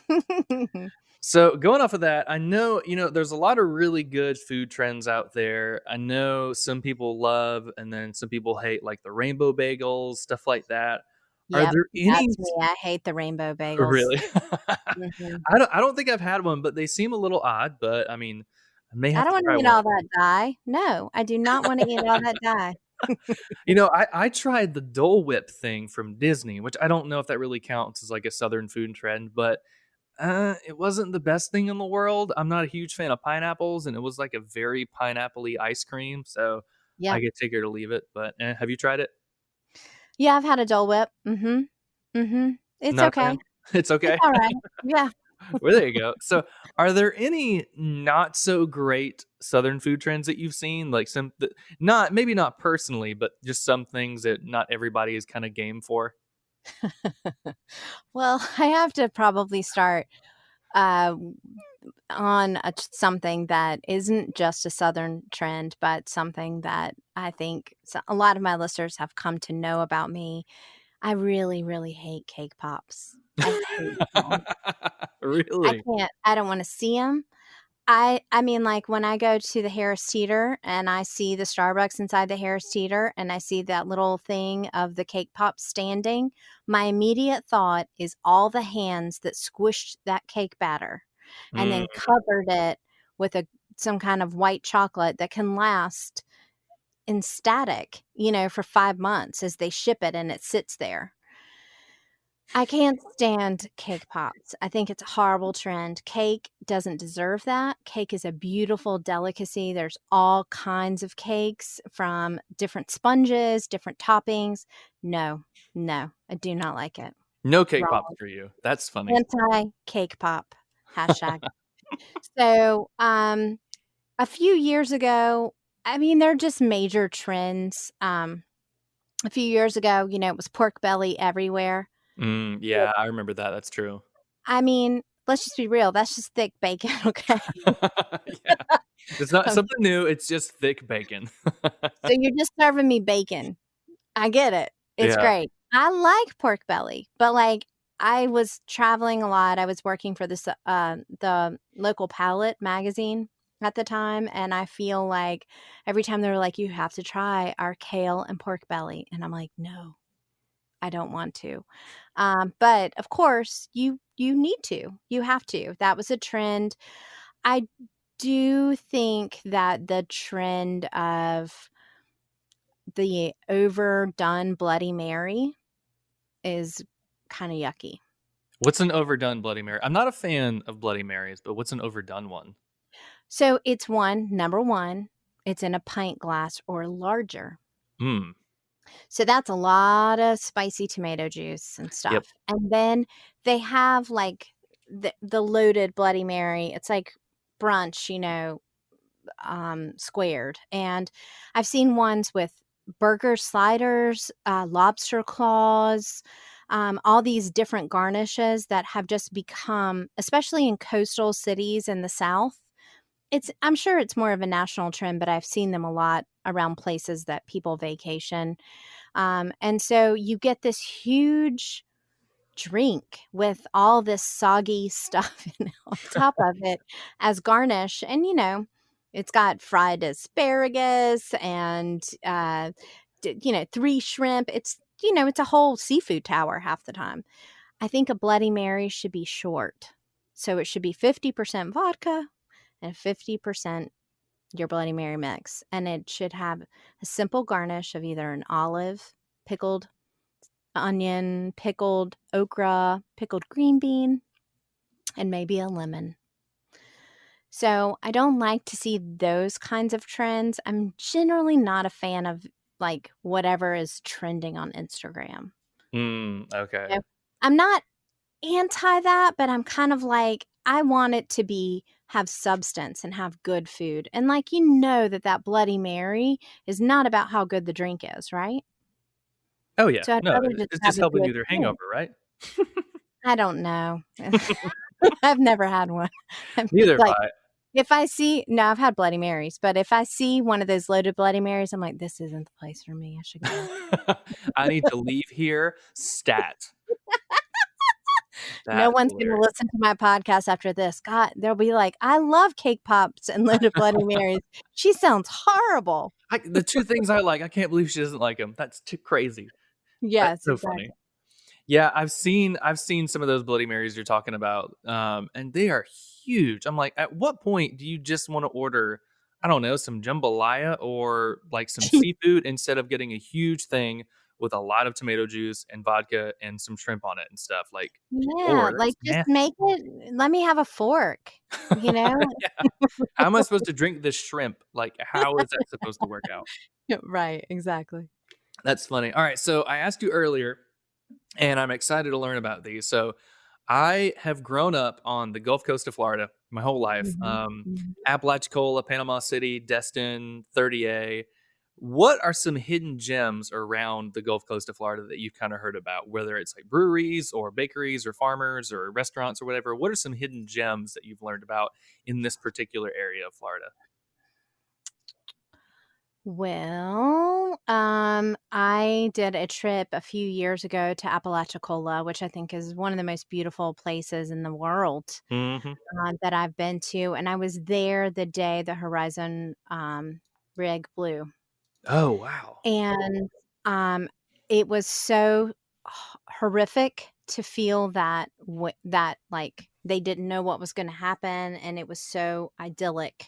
That's Rowe. So going off of that, I know, there's a lot of really good food trends out there. I know some people love and then some people hate like the rainbow bagels, stuff like that. Are Yep, there any that's me. I hate the rainbow bagels. really? Mhm. I don't think I've had one, but they seem a little odd, but I mean, I may I have don't to wanna try eat one. all that dye. No, I do not wanna eat all that dye. I tried the Dole Whip thing from Disney, which I don't know if that really counts as like a Southern food trend, but it wasn't the best thing in the world. I'm not a huge fan of pineapples, and it was like a very pineapple-y ice cream, so Yeah. I could take it or leave it. But have you tried it? Yeah, I've had a Dole Whip. Mhm. Mhm. It's Not a okay. fan. It's It's okay. alright. Yeah. Well, there you go. So, are there any not so great Southern food trends that you've seen? Like some, not maybe not personally, but just some things that not everybody is kind of game for. Well, I have to probably start, uh, on something that isn't just a Southern trend, but something that I think a lot of my listeners have come to know about me. I really, really hate cake pops. I hate them. Really? I don't wanna see them. I mean, like, when I go to the Harris Teeter and I see the Starbucks inside the Harris Teeter and I see that little thing of the cake pop standing, my immediate thought is all the hands that squished that cake batter and Mm. then covered it with some kind of white chocolate that can last in static, for 5 months as they ship it and it sits there. I can't stand cake pops. I think it's a horrible trend. Cake doesn't deserve that. Cake is a beautiful delicacy. There's all kinds of cakes from different sponges, different toppings. No, no, I do not like it. No cake pops Wrong. for you. That's funny. Anti-cake pop hashtag. So, a few years ago, I mean, they're just major trends. a few years ago, it was pork belly everywhere. Yeah, I remember that. That's true. I mean, let's just be real. That's just thick bacon, okay? Yeah. It's not something new. It's just thick bacon. So you're just serving me bacon. I get it. It's Yeah. great. I like pork belly, but like I was traveling a lot. I was working for the local palate magazine at the time, and I feel like every time they were like, "You have to try our kale and pork belly," and I'm like, "No, I don't want to." But of course, you need to. You have to. That was a trend. I do think that the trend of the overdone Bloody Mary is kind of yucky. What's an overdone Bloody Mary? I'm not a fan of Bloody Marys, but what's an overdone one? So it's number one, it's in a pint glass or larger. Mm. So that's a lot of spicy tomato juice and Yep. stuff. And then they have like the loaded Bloody Mary. It's like brunch, squared. And I've seen ones with burger sliders, lobster claws, all these different garnishes that have just become, especially in coastal cities in the South. I'm sure it's more of a national trend, but I've seen them a lot around places that people vacation. And so you get this huge drink with all this soggy stuff on top of it as garnish. And, it's got fried asparagus and, 3 shrimp. It's a whole seafood tower half the time. I think a Bloody Mary should be short. So it should be 50% vodka and 50% your Bloody Mary mix. And it should have a simple garnish of either an olive, pickled onion, pickled okra, pickled green bean, and maybe a lemon. So I don't like to see those kinds of trends. I'm generally not a fan of like whatever is trending on Instagram. Okay. I'm not anti that, but I'm kind of like, I want it to have substance and have good food. And like, that Bloody Mary is not about how good the drink is, right? Oh, yeah. So I'd No, rather just it's have just a helping good you their drink. hangover, right? I don't know. I've never had one. Neither have Like, I. if I see, no, I've had Bloody Marys, but if I see one of those loaded Bloody Marys, I'm like, this isn't the place for me. I should go. I need to leave here stat. No That's one's going to hilarious. listen to my podcast after this. God, they'll be like, I love cake pops and loaded Bloody Marys. She sounds horrible. The two things I like, I can't believe she doesn't like them. That's too crazy. That's Yes, so exactly. funny. Yeah, I've seen some of those Bloody Marys you're talking about, and they are huge. I'm like, at what point do you just want to order, I don't know, some jambalaya or like some seafood instead of getting a huge thing with a lot of tomato juice and vodka and some shrimp on it and stuff? Like, Yeah, or like it's just nasty. make it. Let me have a fork, you know? Yeah. How am I supposed to drink this shrimp? Like, how is that supposed to work out? Right, exactly. That's funny. All right, so I asked you earlier, and I'm excited to learn about these. So I have grown up on the Gulf Coast of Florida my whole life. Mhm. Apalachicola, Panama City, Destin, 30A. What are some hidden gems around the Gulf Coast of Florida that you've kind of heard about, whether it's like breweries or bakeries or farmers or restaurants or whatever? What are some hidden gems that you've learned about in this particular area of Florida? Well, I did a trip a few years ago to Apalachicola, which I think is one of the most beautiful places in the world Mm-hmm. that I've been to. And I was there the day the Horizon rig blew. Oh, wow. And it was so horrific to feel that like they didn't know what was going to happen, and it was so idyllic.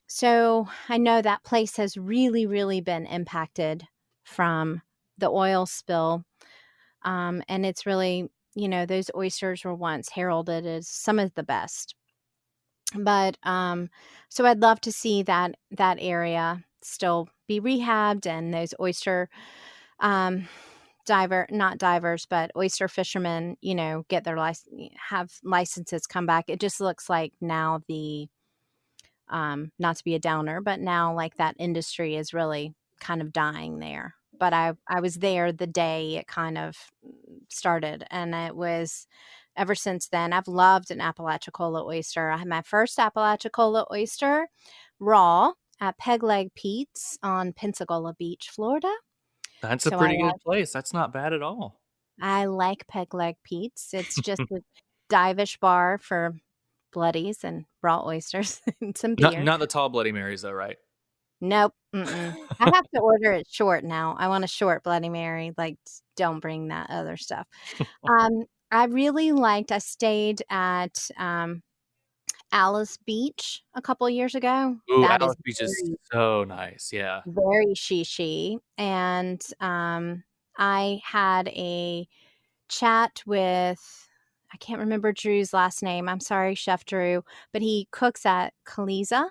So I know that place has really, really been impacted from the oil spill. And it's really, those oysters were once heralded as some of the best. But so I'd love to see that area still be rehabbed and those oyster um not divers, but oyster fishermen, get their have licenses come back. It just looks like now not to be a downer, but now like that industry is really kind of dying there. but I was there the day it kind of started, and it was ever since then. I've loved an Apalachicola oyster. I had my first Apalachicola oyster raw at Peg Leg Pete's on Pensacola Beach, Florida. That's a So I pretty good like place. That's not bad at all. I like Peg Leg Pete's. It's just a divish bar for bloodies and raw oysters and some beer. Not the tall Bloody Marys though, right? Nope. Mm-mm. I have to order it short now. I want a short Bloody Mary. Like, don't bring that other stuff. I really liked. I stayed at Alice Beach a couple years ago. Ooh, That is Alice Beach is so nice. Yeah. very shishi. And I had a chat with, I can't remember Drew's last name. I'm sorry, Chef Drew, but he cooks at Kaliza,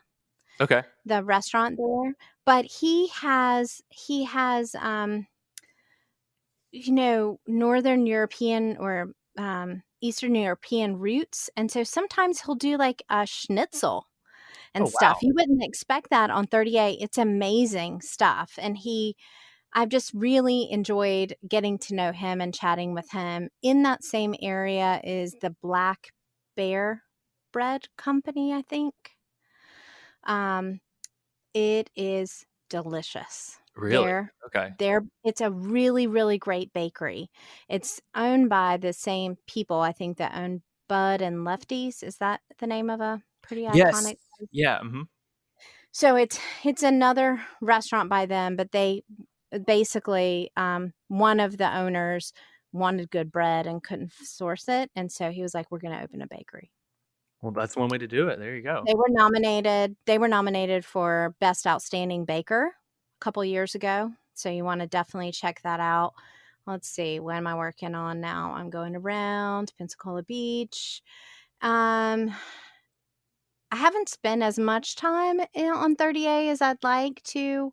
Okay. the restaurant there. But he has Northern European or Eastern European roots. And so sometimes he'll do like a schnitzel and Oh, stuff. wow. You wouldn't expect that on 38. It's amazing stuff. And I've just really enjoyed getting to know him and chatting with him. In that same area is the Black Bear Bread Company, I think. It is delicious. Really? Okay. It's a really, really great bakery. It's owned by the same people, I think, that own Bud and Lefties. Is that the name of a pretty Yes. iconic? Yeah. Mm-hmm. So it's another restaurant by them, but they basically one of the owners wanted good bread and couldn't source it, and so he was like, "We're going to open a bakery." Well, that's one way to do it. There you go. They were nominated. They were nominated for Best Outstanding Baker a couple years ago. So you want to definitely check that out. Let's see. What am I working on now? I'm going around Pensacola Beach. I haven't spent as much time on 30A as I'd like to.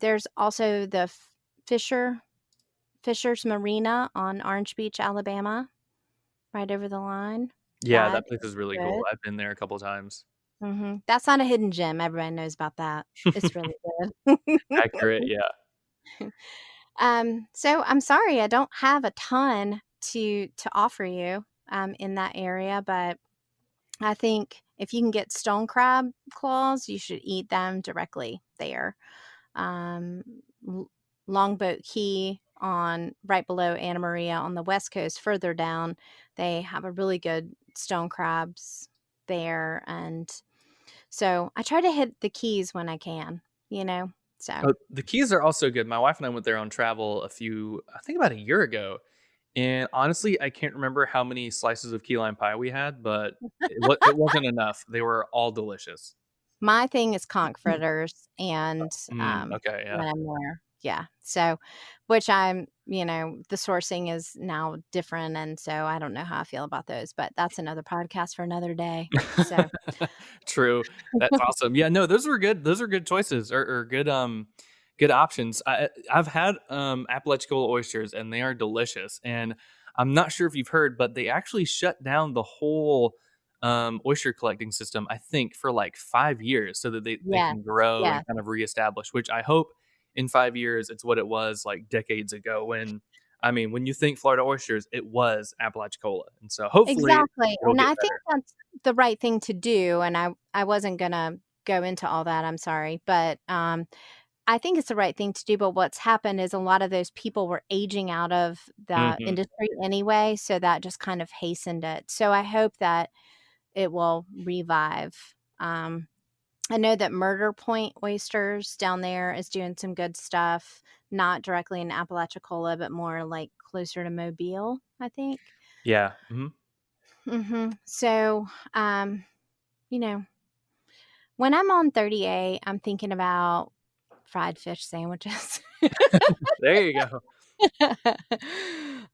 There's also the Fisher's Marina on Orange Beach, Alabama, right over the line. Yeah, That that place is really good. cool. I've been there a couple of times. That's not a hidden gem. Everybody knows about that. It's really good. Accurate. Yeah. So I'm sorry I don't have a ton to offer you in that area, but I think if you can get stone crab claws, you should eat them directly there. Um, Longboat Key on right below Anna Maria on the west coast, further down, they have a really good stone crabs there, and so I try to hit the Keys when I can, So Oh, the Keys are also good. My wife and I went there on travel I think about a year ago. And honestly, I can't remember how many slices of key lime pie we had, but it wasn't enough. They were all delicious. my thing is conch fritters and Okay, when yeah. I'm there. Yeah. So, which the sourcing is now different. And so I don't know how I feel about those, but that's another podcast for another day. So, True. That's awesome. Yeah, no, those were good. Those are good choices or good options. I've had Apalachicola oysters and they are delicious. And I'm not sure if you've heard, but they actually shut down the whole oyster collecting system, I think, for like 5 years so that they yeah. can grow Yeah. and kind of reestablish, which I hope in 5 years it's what it was like decades ago when you think Florida oysters, it was Apalachicola. And so hopefully Exactly. it'll And get I think better. that's the right thing to do. And I wasn't going to go into all that. I'm sorry. But I think it's the right thing to do. But what's happened is a lot of those people were aging out of the Mhm. industry anyway. So that just kind of hastened it. So I hope that it will revive. I know that Murder Point Oysters down there is doing some good stuff, not directly in Apalachicola, but more like closer to Mobile, I think. Yeah. Mhm. So, you know, when I'm on 38, I'm thinking about fried fish sandwiches. There you go.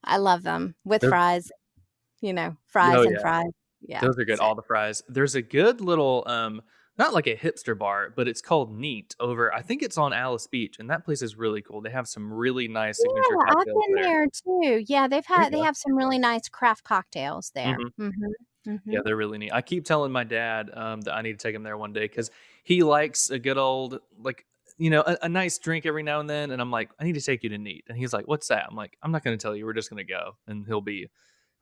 I love them with They're fries, Oh, fries and yeah. fries. Yeah. Those are good, So, all the fries. There's a good little, not like a hipster bar, but it's called Neat I think it's on Alice Beach, and that place is really cool. They have some really nice signature yeah, I've cocktails been there. there too. Yeah, There you they go. have some really nice craft cocktails there. Mhm. Yeah, Mhm. they're really neat. I keep telling my dad, that I need to take him there one day because he likes a good old, like, a nice drink every now and then. And I'm like, I need to take you to Neat. And he's like, what's that? I'm like, I'm not going to tell you. We're just going to go. And he'll be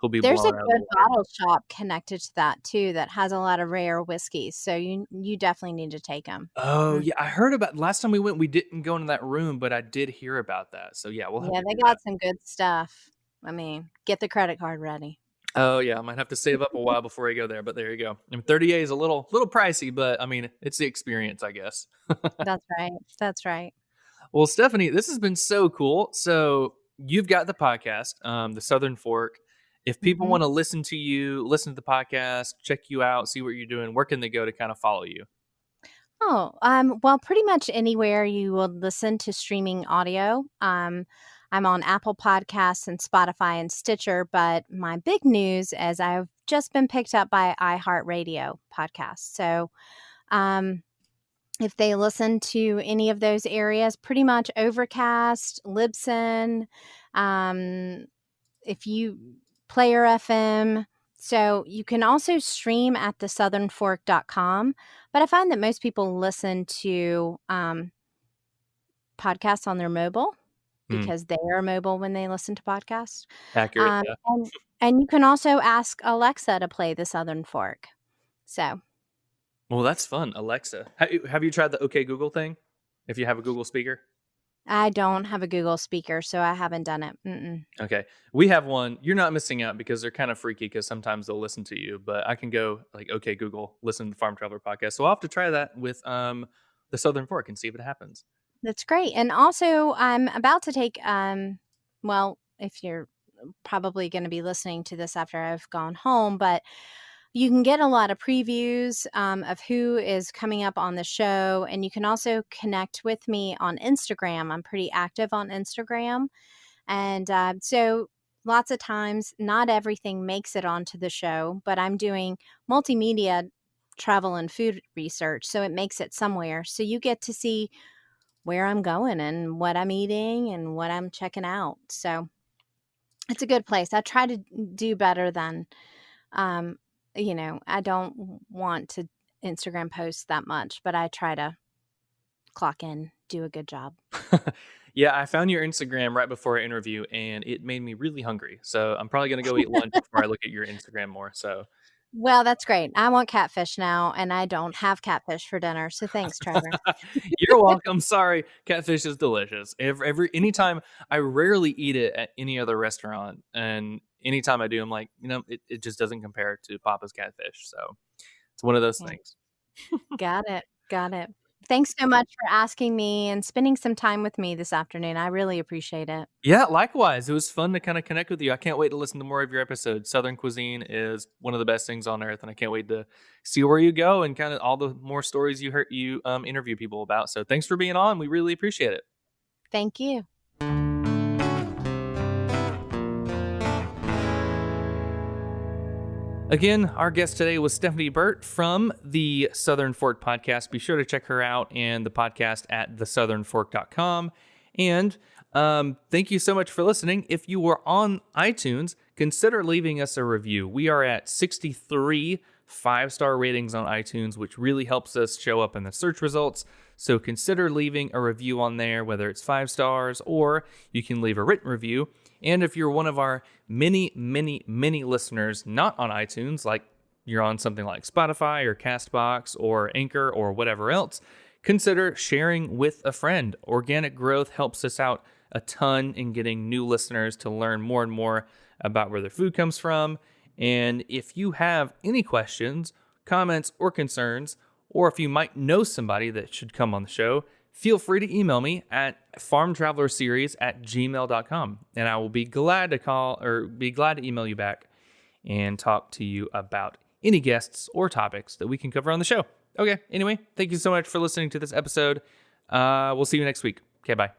There's a blown out of the good water. bottle shop connected to that too that has a lot of rare whiskeys. So you definitely need to take them. Oh, yeah. I heard about last time we went, we didn't go into that room, but I did hear about that. So, yeah, we'll have Yeah, to they do got that. some good stuff. I mean, get the credit card ready. Oh, yeah. I might have to save up a while before I go there, but there you go. I mean, 30A is a little pricey, but I mean, it's the experience, I guess. That's right. That's right. Well, Stephanie, this has been so cool. So you've got the podcast, the Southern Fork. If people want to listen to you, listen to the podcast, check you out, see what you're doing, where can they go to kind of follow you? Oh, well, pretty much anywhere you will listen to streaming audio. I'm on Apple Podcasts and Spotify and Stitcher, but my big news is I've just been picked up by iHeartRadio podcast. So, if they listen to any of those areas, pretty much Overcast, Libsyn, if you Player FM. So you can also stream at thesouthernfork.com. But I find that most people listen to podcasts on their mobile because they are mobile when they listen to podcasts. Accurate, yeah. And you can also ask Alexa to play the Southern Fork. So. Well, that's fun. Alexa. Have you tried the OK Google thing? If you have a Google speaker? I don't have a Google speaker, so I haven't done it. Mm-mm. Okay. We have one. You're not missing out because they're kind of freaky because sometimes they'll listen to you. But I can go like, okay, Google, listen to the Farm Traveler podcast. So I'll have to try that with the Southern Fork and see if it happens. That's great. And also, I'm about to take, well, if you're probably going to be listening to this after I've gone home, but you can get a lot of previews of who is coming up on the show. And you can also connect with me on Instagram. I'm pretty active on Instagram. And so lots of times, not everything makes it onto the show, but I'm doing multimedia travel and food research. So it makes it somewhere. So you get to see where I'm going and what I'm eating and what I'm checking out. So it's a good place. I try to do better than, I don't want to Instagram post that much, but I try to clock in, do a good job. Yeah, I found your Instagram right before our interview, and it made me really hungry. So I'm probably going to go eat lunch before I look at your Instagram more. So, well, that's great. I want catfish now, and I don't have catfish for dinner. So thanks, Trevor. You're welcome. Sorry, catfish is delicious. Anytime, I rarely eat it at any other restaurant, and anytime I do, I'm like, it just doesn't compare to Papa's catfish. So it's one of those things. Got it. Thanks so much for asking me and spending some time with me this afternoon. I really appreciate it. Yeah, likewise. It was fun to kind of connect with you. I can't wait to listen to more of your episodes. Southern Cuisine is one of the best things on earth, and I can't wait to see where you go and kind of all the more stories you interview people about. So thanks for being on. We really appreciate it. Thank you. Again, our guest today was Stephanie Burt from the Southern Fork podcast. Be sure to check her out and the podcast at thesouthernfork.com. And thank you so much for listening. If you were on iTunes, consider leaving us a review. We are at 63 5-star ratings on iTunes, which really helps us show up in the search results. So consider leaving a review on there, whether it's 5 stars or you can leave a written review. And if you're one of our many, many, many listeners not on iTunes, like you're on something like Spotify or CastBox or Anchor or whatever else, consider sharing with a friend. Organic growth helps us out a ton in getting new listeners to learn more and more about where their food comes from. And if you have any questions, comments, or concerns, or if you might know somebody that should come on the show, feel free to email me at farmtravelerseries@gmail.com, and I will be glad to email you back and talk to you about any guests or topics that we can cover on the show. Okay, anyway, thank you so much for listening to this episode. We'll see you next week. Okay, bye.